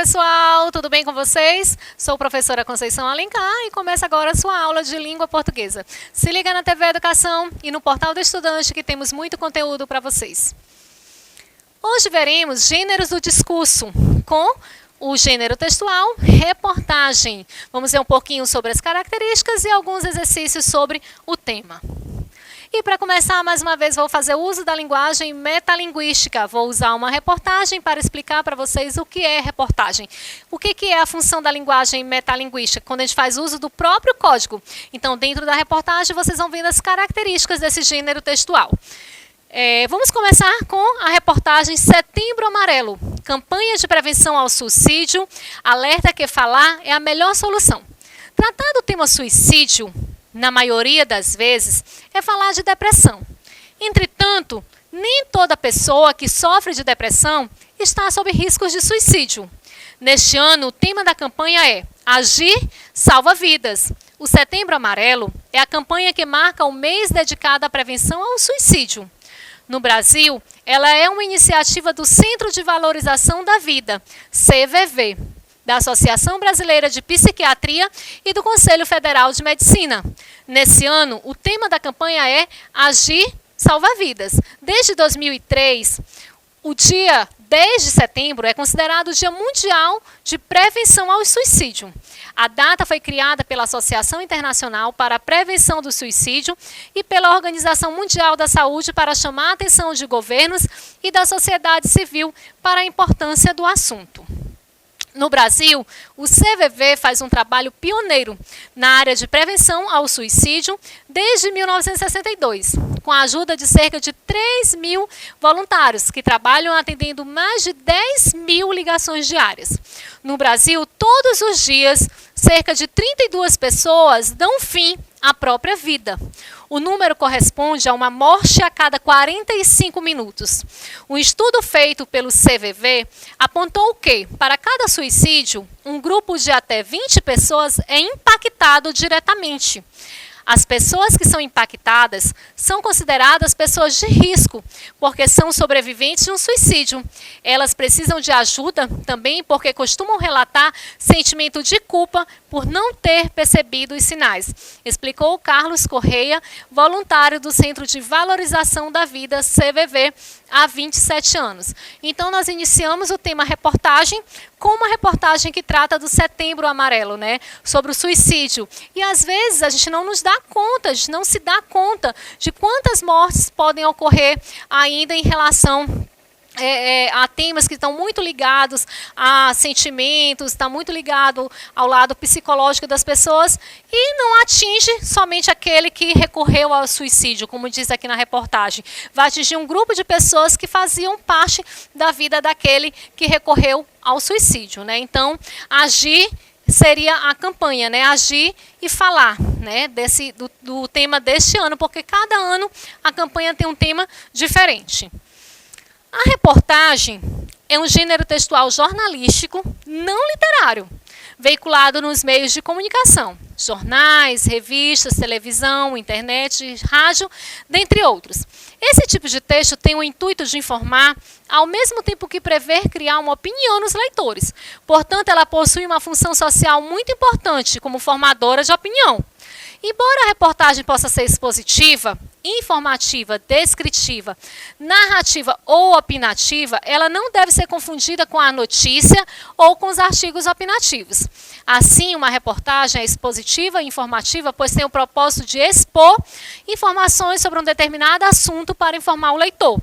pessoal, tudo bem com vocês? Sou a professora Conceição Alencar e começa agora a sua aula de língua portuguesa. Se liga na TV Educação e no Portal do Estudante que temos muito conteúdo para vocês. Hoje veremos gêneros do discurso com o gênero textual, reportagem. Vamos ver um pouquinho sobre as características e alguns exercícios sobre o tema. E para começar, mais uma vez, vou fazer uso da linguagem metalinguística. Vou usar uma reportagem para explicar para vocês o que é reportagem. O que é a função da linguagem metalinguística? Quando a gente faz uso do próprio código. Então, dentro da reportagem, vocês vão vendo as características desse gênero textual. Vamos começar com a reportagem Setembro Amarelo. Campanha de prevenção ao suicídio, alerta que falar é a melhor solução. Tratar do tema suicídio, na maioria das vezes, é falar de depressão. Entretanto, nem toda pessoa que sofre de depressão está sob riscos de suicídio. Neste ano, o tema da campanha é Agir Salva Vidas. O Setembro Amarelo é a campanha que marca o mês dedicado à prevenção ao suicídio. No Brasil, ela é uma iniciativa do Centro de Valorização da Vida, CVV, da Associação Brasileira de Psiquiatria e do Conselho Federal de Medicina. Nesse ano, o tema da campanha é Agir Salva Vidas. Desde 2003, o dia 10 de setembro é considerado o Dia Mundial de Prevenção ao Suicídio. A data foi criada pela Associação Internacional para a Prevenção do Suicídio e pela Organização Mundial da Saúde para chamar a atenção de governos e da sociedade civil para a importância do assunto. No Brasil, o CVV faz um trabalho pioneiro na área de prevenção ao suicídio desde 1962, com a ajuda de cerca de 3 mil voluntários que trabalham atendendo mais de 10 mil ligações diárias. No Brasil, todos os dias, cerca de 32 pessoas dão fim à própria vida. O número corresponde a uma morte a cada 45 minutos. Um estudo feito pelo CVV apontou que, para cada suicídio, um grupo de até 20 pessoas é impactado diretamente. As pessoas que são impactadas são consideradas pessoas de risco, porque são sobreviventes de um suicídio. Elas precisam de ajuda também porque costumam relatar sentimento de culpa por não ter percebido os sinais, explicou Carlos Correia, voluntário do Centro de Valorização da Vida, CVV, há 27 anos. Então, nós iniciamos o tema reportagem com uma reportagem que trata do Setembro Amarelo, né, sobre o suicídio. E, às vezes, a gente não nos dá conta, a gente não se dá conta de quantas mortes podem ocorrer ainda em relação a temas que estão muito ligados a sentimentos, está muito ligado ao lado psicológico das pessoas e não atinge somente aquele que recorreu ao suicídio, como diz aqui na reportagem. Vai atingir um grupo de pessoas que faziam parte da vida daquele que recorreu ao suicídio, né? Então, agir seria a campanha, né? Agir e falar, né? Do tema deste ano, porque cada ano a campanha tem um tema diferente. A reportagem é um gênero textual jornalístico não literário, veiculado nos meios de comunicação, jornais, revistas, televisão, internet, rádio, dentre outros. Esse tipo de texto tem o intuito de informar, ao mesmo tempo que prever criar uma opinião nos leitores. Portanto, ela possui uma função social muito importante como formadora de opinião. Embora a reportagem possa ser expositiva, informativa, descritiva, narrativa ou opinativa, ela não deve ser confundida com a notícia ou com os artigos opinativos. Assim, uma reportagem é expositiva e informativa, pois tem o propósito de expor informações sobre um determinado assunto para informar o leitor.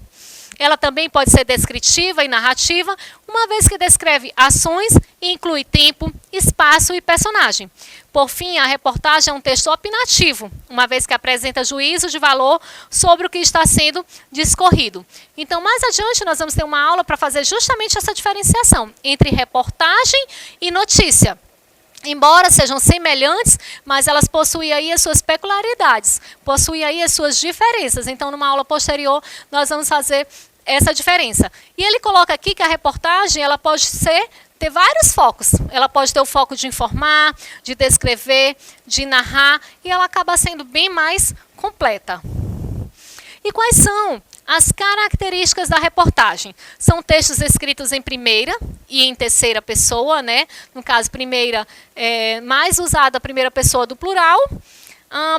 Ela também pode ser descritiva e narrativa, uma vez que descreve ações e inclui tempo, espaço e personagem. Por fim, a reportagem é um texto opinativo, uma vez que apresenta juízo de valor sobre o que está sendo discorrido. Então, mais adiante, nós vamos ter uma aula para fazer justamente essa diferenciação entre reportagem e notícia. Embora sejam semelhantes, mas elas possuem aí as suas peculiaridades, possuem aí as suas diferenças. Então, numa aula posterior, nós vamos fazer essa diferença. E ele coloca aqui que a reportagem ela pode ter vários focos. Ela pode ter o foco de informar, de descrever, de narrar, e ela acaba sendo bem mais completa. E quais são As características da reportagem. São textos escritos em primeira e em terceira pessoa, né? No caso, primeira é mais usada a primeira pessoa do plural.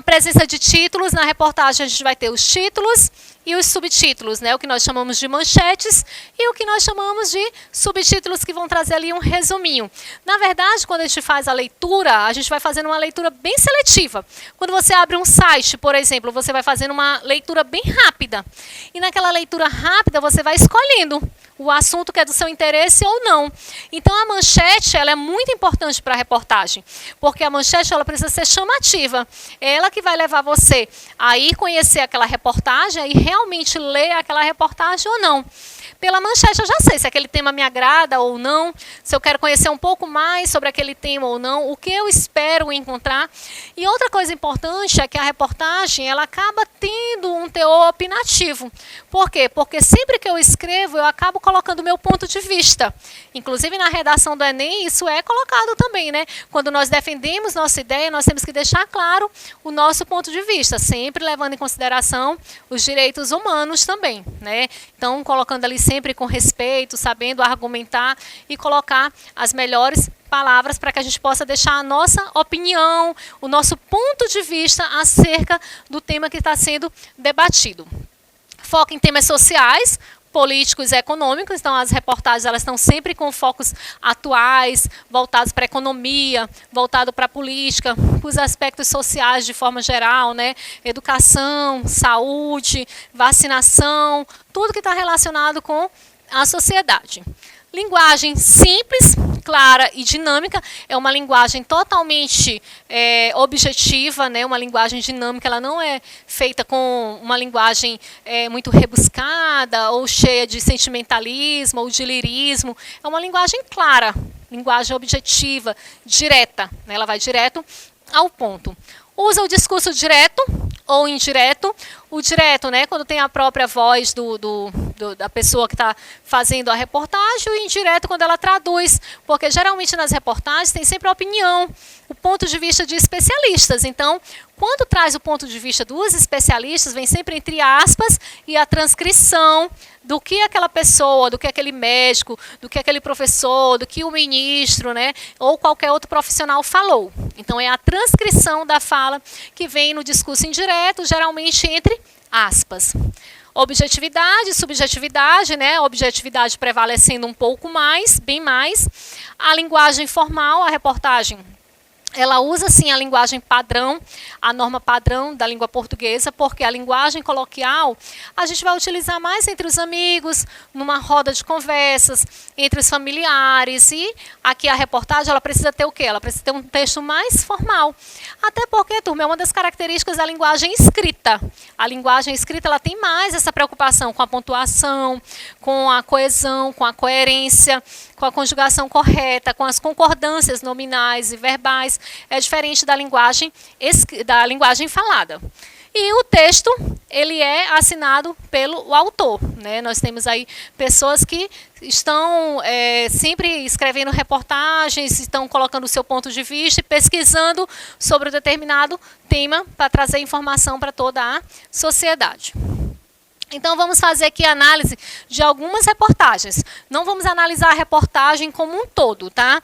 Presença de títulos. Na reportagem a gente vai ter os títulos e os subtítulos, né? O que nós chamamos de manchetes e o que nós chamamos de subtítulos, que vão trazer ali um resuminho. Na verdade, quando a gente faz a leitura, a gente vai fazendo uma leitura bem seletiva. Quando você abre um site, por exemplo, você vai fazendo uma leitura bem rápida. E naquela leitura rápida você vai escolhendo o assunto que é do seu interesse ou não. Então a manchete, ela é muito importante para a reportagem, porque a manchete, ela precisa ser chamativa. É ela que vai levar você a ir conhecer aquela reportagem e realmente ler aquela reportagem ou não. Pela manchete eu já sei se aquele tema me agrada ou não, se eu quero conhecer um pouco mais sobre aquele tema ou não, o que eu espero encontrar. E outra coisa importante é que a reportagem, ela acaba tendo um teor opinativo. Por quê? Porque sempre que eu escrevo, eu acabo colocando o meu ponto de vista. Inclusive na redação do Enem, isso é colocado também, né? Quando nós defendemos nossa ideia, nós temos que deixar claro o nosso ponto de vista, sempre levando em consideração os direitos humanos também, né? Então, colocando ali sempre com respeito, sabendo argumentar e colocar as melhores palavras para que a gente possa deixar a nossa opinião, o nosso ponto de vista acerca do tema que está sendo debatido. Foca em temas sociais, políticos e econômicos, então as reportagens, elas estão sempre com focos atuais, voltados para a economia, voltado para a política, para os aspectos sociais de forma geral, né? Educação, saúde, vacinação, tudo que está relacionado com a sociedade. Linguagem simples, clara e dinâmica, é uma linguagem totalmente objetiva, né? Uma linguagem dinâmica, ela não é feita com uma linguagem muito rebuscada ou cheia de sentimentalismo ou de lirismo. É uma linguagem clara, linguagem objetiva, direta, né? Ela vai direto ao ponto. Usa o discurso direto ou indireto. O direto, né, quando tem a própria voz da pessoa que está fazendo a reportagem, o indireto quando ela traduz, porque geralmente nas reportagens tem sempre a opinião, o ponto de vista de especialistas. Então, quando traz o ponto de vista dos especialistas, vem sempre entre aspas e a transcrição do que aquela pessoa, do que aquele médico, do que aquele professor, do que o ministro, né, ou qualquer outro profissional falou. Então, é a transcrição da fala que vem no discurso indireto, geralmente entre aspas. Objetividade, subjetividade, né? Objetividade prevalecendo um pouco mais, bem mais. A linguagem formal, a reportagem, ela usa sim a linguagem padrão, a norma padrão da língua portuguesa, porque a linguagem coloquial a gente vai utilizar mais entre os amigos, numa roda de conversas, entre os familiares. E aqui a reportagem, ela precisa ter o quê? Ela precisa ter um texto mais formal. Até porque, turma, é uma das características da linguagem escrita. A linguagem escrita, ela tem mais essa preocupação com a pontuação, com a coesão, com a coerência, com a conjugação correta, com as concordâncias nominais e verbais. É diferente da linguagem falada. E o texto, ele é assinado pelo autor, né? Nós temos aí pessoas que estão sempre escrevendo reportagens, estão colocando o seu ponto de vista e pesquisando sobre um determinado tema para trazer informação para toda a sociedade. Então, vamos fazer aqui a análise de algumas reportagens. Não vamos analisar a reportagem como um todo, tá?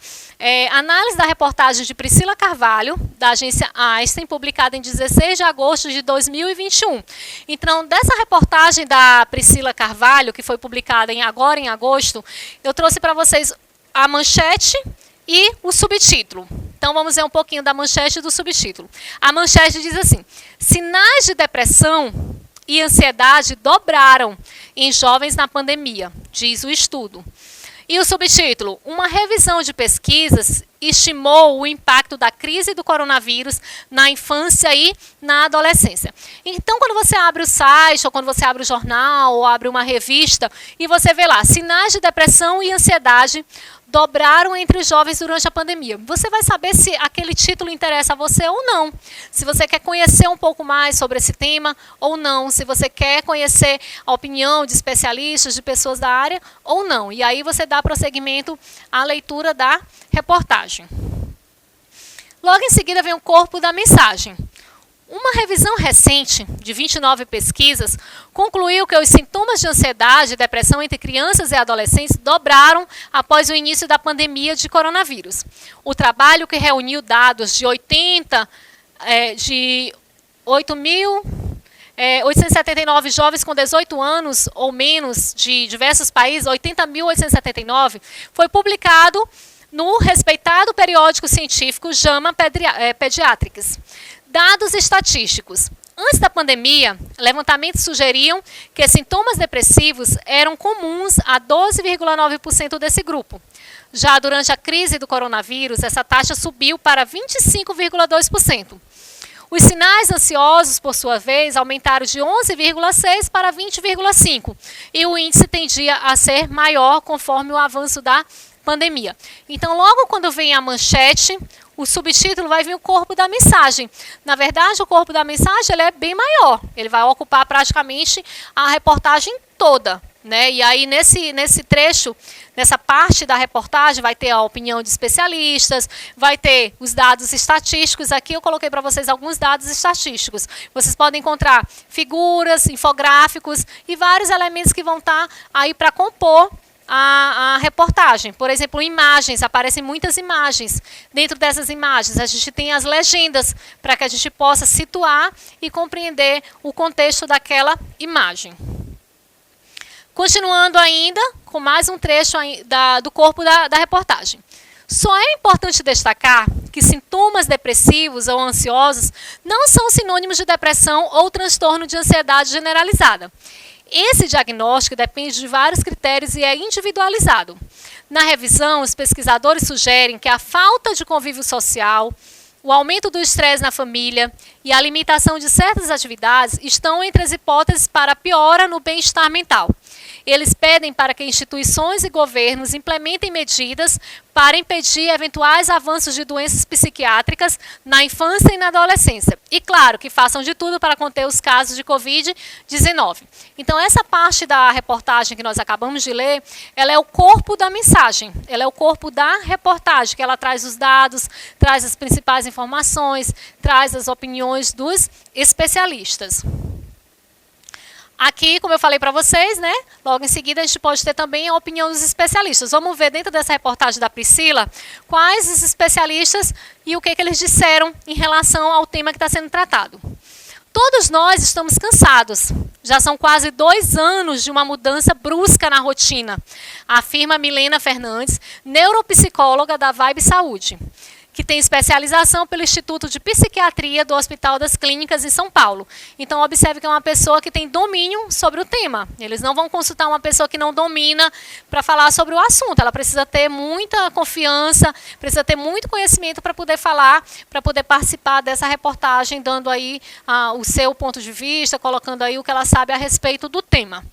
Análise da reportagem de Priscila Carvalho, da agência Einstein, publicada em 16 de agosto de 2021. Então, dessa reportagem da Priscila Carvalho, que foi publicada agora em agosto, eu trouxe para vocês a manchete e o subtítulo. Então, vamos ver um pouquinho da manchete e do subtítulo. A manchete diz assim: sinais de depressão e ansiedade dobraram em jovens na pandemia, diz o estudo. E o subtítulo: uma revisão de pesquisas estimou o impacto da crise do coronavírus na infância e na adolescência. Então, quando você abre o site, ou quando você abre o jornal, ou abre uma revista, e você vê lá, sinais de depressão e ansiedade dobraram entre os jovens durante a pandemia. Você vai saber se aquele título interessa a você ou não. Se você quer conhecer um pouco mais sobre esse tema ou não. Se você quer conhecer a opinião de especialistas, de pessoas da área ou não. E aí você dá prosseguimento à leitura da reportagem. Logo em seguida vem o corpo da mensagem. Uma revisão recente de 29 pesquisas concluiu que os sintomas de ansiedade e depressão entre crianças e adolescentes dobraram após o início da pandemia de coronavírus. O trabalho, que reuniu dados de 8.879 jovens com 18 anos ou menos de diversos países, 80.879, foi publicado no respeitado periódico científico JAMA Pediatrics. Dados estatísticos. Antes da pandemia, levantamentos sugeriam que sintomas depressivos eram comuns a 12,9% desse grupo. Já durante a crise do coronavírus, essa taxa subiu para 25,2%. Os sinais ansiosos, por sua vez, aumentaram de 11,6% para 20,5%. E o índice tendia a ser maior conforme o avanço da pandemia. Então, logo quando vem a manchete, o subtítulo, vai vir o corpo da mensagem. Na verdade, o corpo da mensagem ele é bem maior. Ele vai ocupar praticamente a reportagem toda, né? E aí, nesse trecho, nessa parte da reportagem, vai ter a opinião de especialistas, vai ter os dados estatísticos. Aqui eu coloquei para vocês alguns dados estatísticos. Vocês podem encontrar figuras, infográficos e vários elementos que vão estar aí para compor a reportagem. Por exemplo, imagens, aparecem muitas imagens. Dentro dessas imagens, a gente tem as legendas, para que a gente possa situar e compreender o contexto daquela imagem. Continuando ainda, com mais um trecho do corpo da reportagem. Só é importante destacar que sintomas depressivos ou ansiosos não são sinônimos de depressão ou transtorno de ansiedade generalizada. Esse diagnóstico depende de vários critérios e é individualizado. Na revisão, os pesquisadores sugerem que a falta de convívio social, o aumento do estresse na família e a limitação de certas atividades estão entre as hipóteses para piora no bem-estar mental. Eles pedem para que instituições e governos implementem medidas para impedir eventuais avanços de doenças psiquiátricas na infância e na adolescência. E, claro, que façam de tudo para conter os casos de Covid-19. Então, essa parte da reportagem que nós acabamos de ler, ela é o corpo da mensagem. Ela é o corpo da reportagem, que ela traz os dados, traz as principais informações, traz as opiniões dos especialistas. Aqui, como eu falei para vocês, né, logo em seguida a gente pode ter também a opinião dos especialistas. Vamos ver dentro dessa reportagem da Priscila quais os especialistas e o que eles disseram em relação ao tema que está sendo tratado. Todos nós estamos cansados. Já são quase 2 anos de uma mudança brusca na rotina, afirma Milena Fernandes, neuropsicóloga da Vibe Saúde, que tem especialização pelo Instituto de Psiquiatria do Hospital das Clínicas em São Paulo. Então, observe que é uma pessoa que tem domínio sobre o tema. Eles não vão consultar uma pessoa que não domina para falar sobre o assunto. Ela precisa ter muita confiança, precisa ter muito conhecimento para poder falar, para poder participar dessa reportagem, dando aí o seu ponto de vista, colocando aí o que ela sabe a respeito do tema.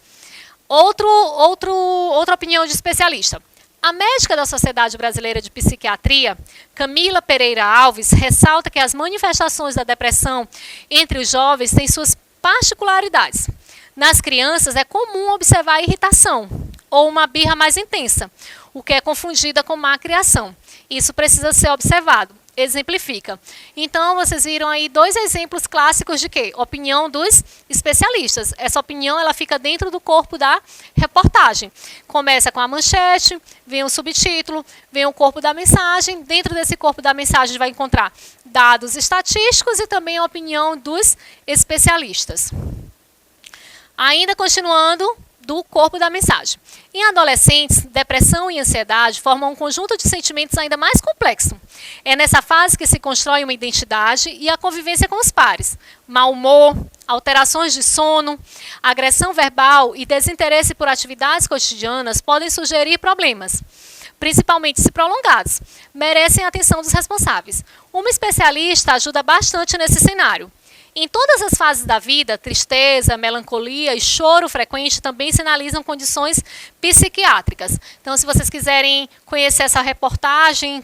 Outra opinião de especialista. A médica da Sociedade Brasileira de Psiquiatria, Camila Pereira Alves, ressalta que as manifestações da depressão entre os jovens têm suas particularidades. Nas crianças é comum observar irritação ou uma birra mais intensa, o que é confundida com má criação. Isso precisa ser observado. Exemplifica. Então, vocês viram aí 2 exemplos clássicos de quê? Opinião dos especialistas. Essa opinião ela fica dentro do corpo da reportagem. Começa com a manchete, vem o subtítulo, vem o corpo da mensagem. Dentro desse corpo da mensagem, a gente vai encontrar dados estatísticos e também a opinião dos especialistas. Ainda continuando do corpo da mensagem. Em adolescentes, depressão e ansiedade formam um conjunto de sentimentos ainda mais complexo. É nessa fase que se constrói uma identidade e a convivência com os pares. Mau humor, alterações de sono, agressão verbal e desinteresse por atividades cotidianas podem sugerir problemas, principalmente se prolongados. Merecem a atenção dos responsáveis. Uma especialista ajuda bastante nesse cenário. Em todas as fases da vida, tristeza, melancolia e choro frequente também sinalizam condições psiquiátricas. Então, se vocês quiserem conhecer essa reportagem,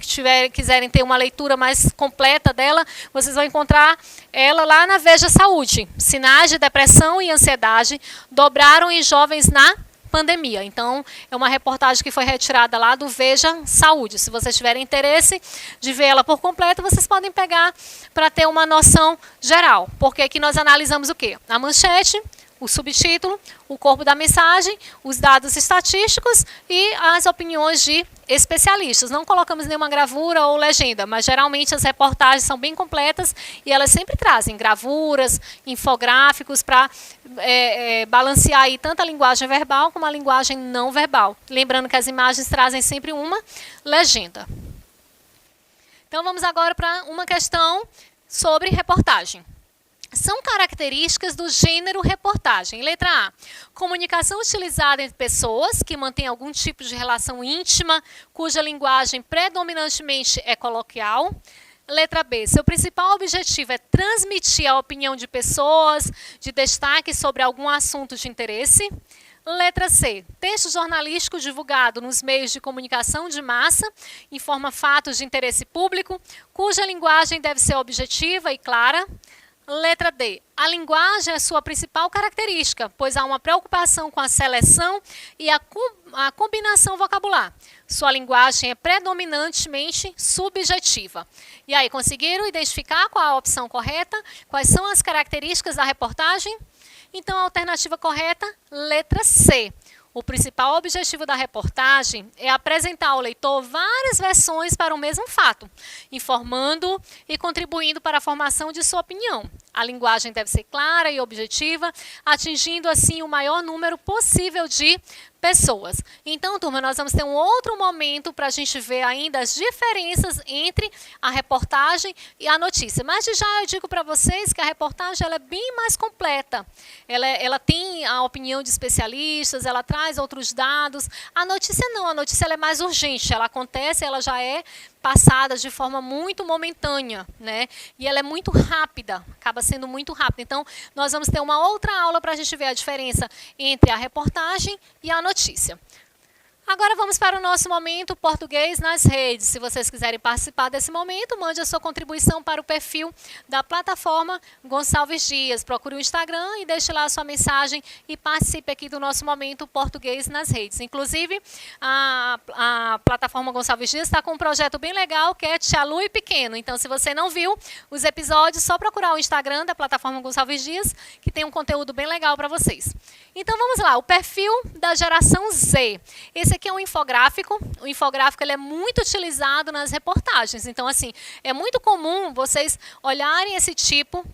quiserem ter uma leitura mais completa dela, vocês vão encontrar ela lá na Veja Saúde. Sinais de depressão e ansiedade dobraram em jovens na pandemia. Então, é uma reportagem que foi retirada lá do Veja Saúde. Se vocês tiverem interesse de ver ela por completo, vocês podem pegar para ter uma noção geral. Porque aqui nós analisamos o quê? A manchete, o subtítulo, o corpo da mensagem, os dados estatísticos e as opiniões de especialistas. Não colocamos nenhuma gravura ou legenda, mas geralmente as reportagens são bem completas e elas sempre trazem gravuras, infográficos para balancear aí tanto a linguagem verbal como a linguagem não verbal. Lembrando que as imagens trazem sempre uma legenda. Então vamos agora para uma questão sobre reportagem. São características do gênero reportagem. Letra A. Comunicação utilizada entre pessoas que mantêm algum tipo de relação íntima, cuja linguagem predominantemente é coloquial. Letra B. Seu principal objetivo é transmitir a opinião de pessoas de destaque sobre algum assunto de interesse. Letra C. Texto jornalístico divulgado nos meios de comunicação de massa, informa fatos de interesse público, cuja linguagem deve ser objetiva e clara. Letra D. A linguagem é sua principal característica, pois há uma preocupação com a seleção e a combinação vocabular. Sua linguagem é predominantemente subjetiva. E aí, conseguiram identificar qual a opção correta? Quais são as características da reportagem? Então, a alternativa correta, letra C. O principal objetivo da reportagem é apresentar ao leitor várias versões para o mesmo fato, informando e contribuindo para a formação de sua opinião. A linguagem deve ser clara e objetiva, atingindo assim o maior número possível de pessoas. Então, turma, nós vamos ter um outro momento para a gente ver ainda as diferenças entre a reportagem e a notícia. Mas já eu digo para vocês que a reportagem ela é bem mais completa. Ela tem a opinião de especialistas, ela traz outros dados. A notícia não, a notícia ela é mais urgente, ela acontece, ela já é passada de forma muito momentânea, né? E ela é muito rápida, acaba sendo muito rápida. Então, nós vamos ter uma outra aula para a gente ver a diferença entre a reportagem e a notícia. Agora vamos para o nosso momento português nas redes. Se vocês quiserem participar desse momento, mande a sua contribuição para o perfil da plataforma Gonçalves Dias. Procure o Instagram e deixe lá a sua mensagem e participe aqui do nosso momento português nas redes. Inclusive, a plataforma Gonçalves Dias está com um projeto bem legal que é Tia Lu e Pequeno. Então, se você não viu os episódios, só procurar o Instagram da plataforma Gonçalves Dias, que tem um conteúdo bem legal para vocês. Então, vamos lá. O perfil da geração Z. Esse aqui é um infográfico. O infográfico ele é muito utilizado nas reportagens. Então, assim, é muito comum vocês olharem esse tipo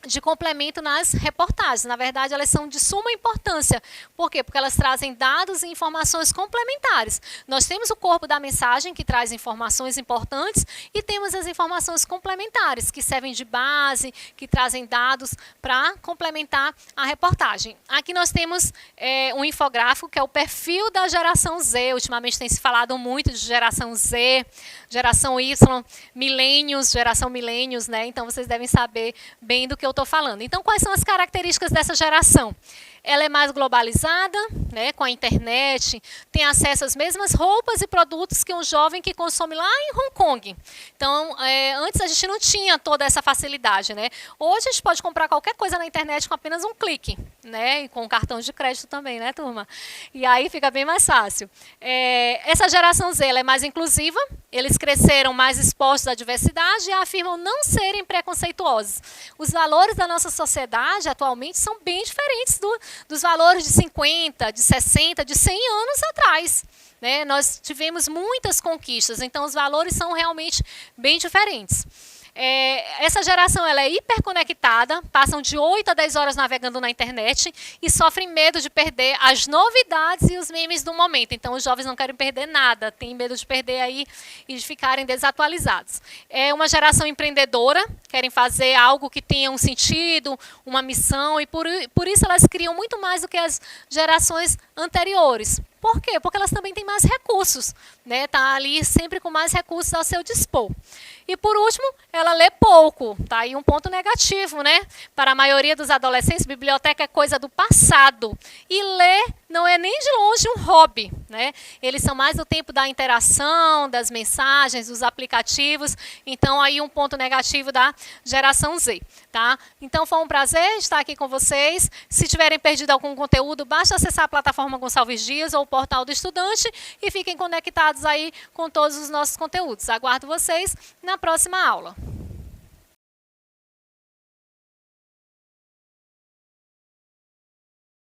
de complemento nas reportagens. Na verdade, elas são de suma importância. Por quê? Porque elas trazem dados e informações complementares. Nós temos o corpo da mensagem, que traz informações importantes, e temos as informações complementares, que servem de base, que trazem dados para complementar a reportagem. Aqui nós temos um infográfico, que é o perfil da geração Z. Ultimamente tem se falado muito de geração Z, geração Y, milênios, geração milênios, né? Então, vocês devem saber bem do que eu estou falando. Então, quais são as características dessa geração? Ela é mais globalizada, né, com a internet, tem acesso às mesmas roupas e produtos que um jovem que consome lá em Hong Kong. Então, antes a gente não tinha toda essa facilidade, né? Hoje a gente pode comprar qualquer coisa na internet com apenas um clique, né? E com cartão de crédito também, né, turma? E aí fica bem mais fácil. Essa geração Z ela é mais inclusiva, eles cresceram mais expostos à diversidade e afirmam não serem preconceituosos. Os valores da nossa sociedade atualmente são bem diferentes dos valores de 50, de 60, de 100 anos atrás. Né? Nós tivemos muitas conquistas, então os valores são realmente bem diferentes. Essa geração ela é hiperconectada, passam de 8 a 10 horas navegando na internet e sofrem medo de perder as novidades e os memes do momento. Então, os jovens não querem perder nada, têm medo de perder aí e de ficarem desatualizados. É uma geração empreendedora, querem fazer algo que tenha um sentido, uma missão, e por isso elas criam muito mais do que as gerações anteriores. Por quê? Porque elas também têm mais recursos, né? Tá ali sempre com mais recursos ao seu dispor. E por último, ela lê pouco, tá aí um ponto negativo, né? Para a maioria dos adolescentes, biblioteca é coisa do passado e ler não é nem de longe um hobby, né? Eles são mais do tempo da interação, das mensagens, dos aplicativos. Então, aí um ponto negativo da geração Z, tá? Então, foi um prazer estar aqui com vocês. Se tiverem perdido algum conteúdo, basta acessar a plataforma Gonçalves Dias ou o portal do estudante e fiquem conectados aí com todos os nossos conteúdos. Aguardo vocês na próxima aula.